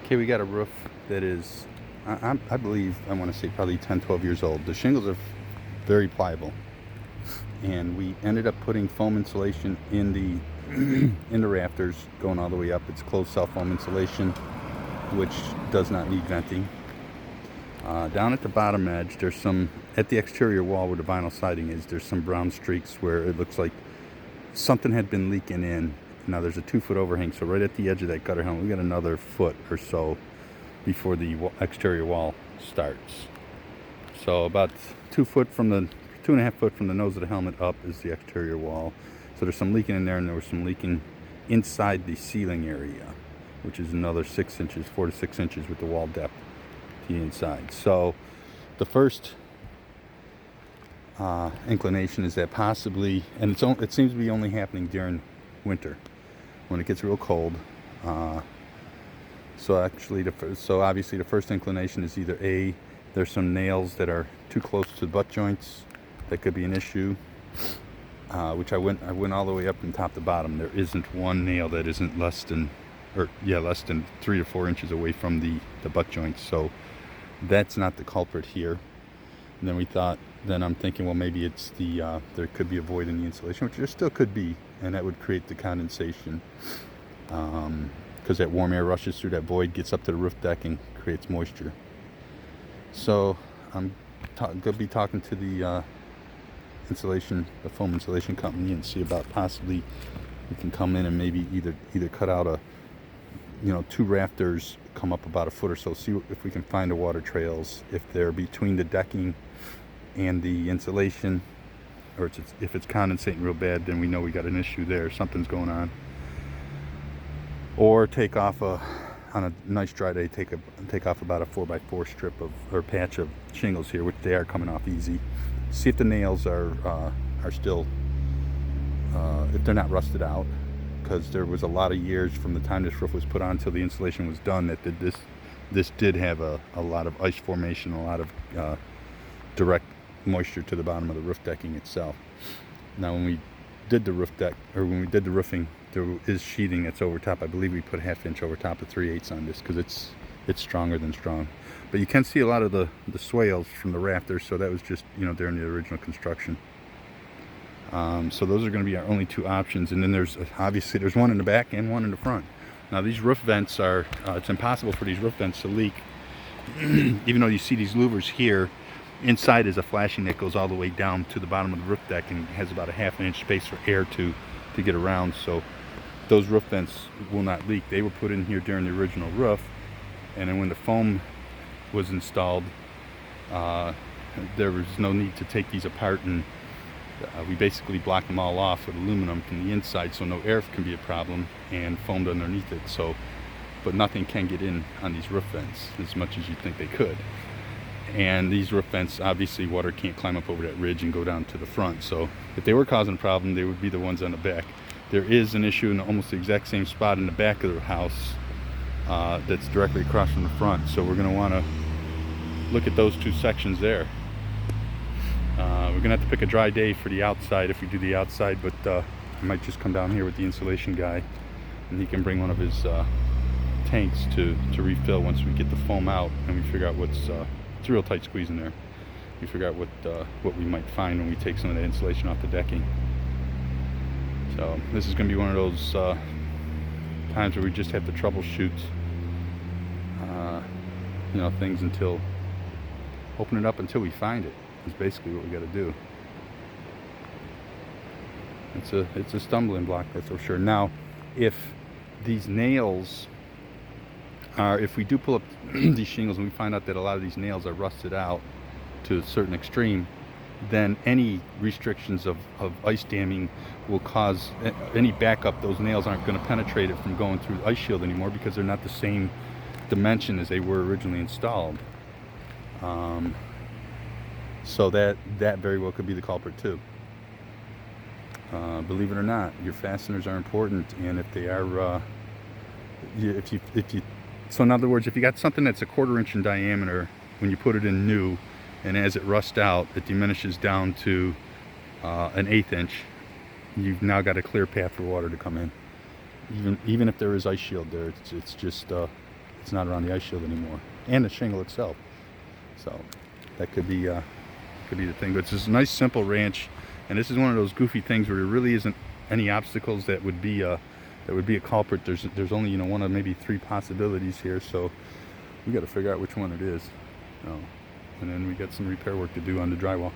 Okay, we got a roof that is, I believe, I want to say probably 10, 12 years old. The shingles are very pliable. And we ended up putting foam insulation in the in the rafters going all the way up. It's closed cell foam insulation, which does not need venting. Down at the bottom edge, there's some, at the exterior wall where the vinyl siding is, there's some brown streaks where it looks like something had been leaking in. Now there's a 2-foot overhang, so right at the edge of that gutter helmet, we got another foot or so before the exterior wall starts. So about 2.5 foot from the nose of the helmet up is the exterior wall. So there's some leaking in there, and there was some leaking inside the ceiling area, which is another 6 inches, 4 to 6 inches with the wall depth to the inside. So the first inclination is that possibly, and it seems to be only happening during winter when it gets real cold. So obviously the first inclination is either A, there's some nails that are too close to the butt joints. That could be an issue. Which I went all the way up from top to bottom. There isn't one nail that isn't less than 3 to 4 inches away from the butt joints. So that's not the culprit here. And then I'm thinking, well, maybe it's there could be a void in the insulation, which there still could be, and that would create the condensation. Because that warm air rushes through that void, gets up to the roof deck, and creates moisture. So I'm going to be talking to the foam insulation company, and see about possibly we can come in and maybe either cut out 2 rafters, come up about a foot or so, see if we can find the water trails, if they're between the decking and the insulation, or if it's condensating real bad, then we know we got an issue there, something's going on. Or take off on a nice dry day, take off about a 4x4 strip or patch of shingles here, which they are coming off easy. See if the nails are still, if they're not rusted out, because there was a lot of years from the time this roof was put on until the insulation was done that this did have a lot of ice formation, a lot of direct moisture to the bottom of the roof decking itself. Now when we did the roofing, there is sheathing that's over top. I believe we put 1/2 inch over top of 3/8 on this because it's stronger than strong. But you can see a lot of the swales from the rafters, so that was just during the original construction. So those are going to be our only 2 options, and then there's one in the back and one in the front. Now these roof vents it's impossible for these roof vents to leak. Even though you see these louvers here, inside is a flashing that goes all the way down to the bottom of the roof deck and has about a 1/2 inch space for air to get around. So those roof vents will not leak. They were put in here during the original roof, and then when the foam was installed, there was no need to take these apart, and we basically blocked them all off with aluminum from the inside, so no air can be a problem, and foamed underneath it. But nothing can get in on these roof vents as much as you think they could. And these roof vents, obviously water can't climb up over that ridge and go down to the front. So if they were causing a problem, they would be the ones on the back. There is an issue in almost the exact same spot in the back of the house that's directly across from the front. So we're going to want to look at those 2 sections there. We're going to have to pick a dry day for the outside if we do the outside, but I might just come down here with the insulation guy, and he can bring one of his tanks to refill once we get the foam out, and we figure out it's a real tight squeeze in there. We figure out what we might find when we take some of that insulation off the decking. So this is going to be one of those times where we just have to troubleshoot things until open it up until we find it. Is basically what we got to do. It's a stumbling block, that's for sure. Now, if these nails if we do pull up these shingles and we find out that a lot of these nails are rusted out to a certain extreme, then any restrictions of ice damming will cause any backup. Those nails aren't going to penetrate it from going through the ice shield anymore because they're not the same dimension as they were originally installed. So that very well could be the culprit too. Believe it or not, your fasteners are important, and if they are, so in other words, if you got something that's a 1/4 inch in diameter when you put it in new, and as it rusts out, it diminishes down to an 1/8 inch, you've now got a clear path for water to come in. Even if there is ice shield there, it's it's not around the ice shield anymore, and the shingle itself. So that could be the thing. But it's just a nice simple ranch, and this is one of those goofy things where there really isn't any obstacles that would be a culprit. There's only, you know, one of maybe 3 possibilities here, so we got to figure out which one it is. And then we got some repair work to do on the drywall.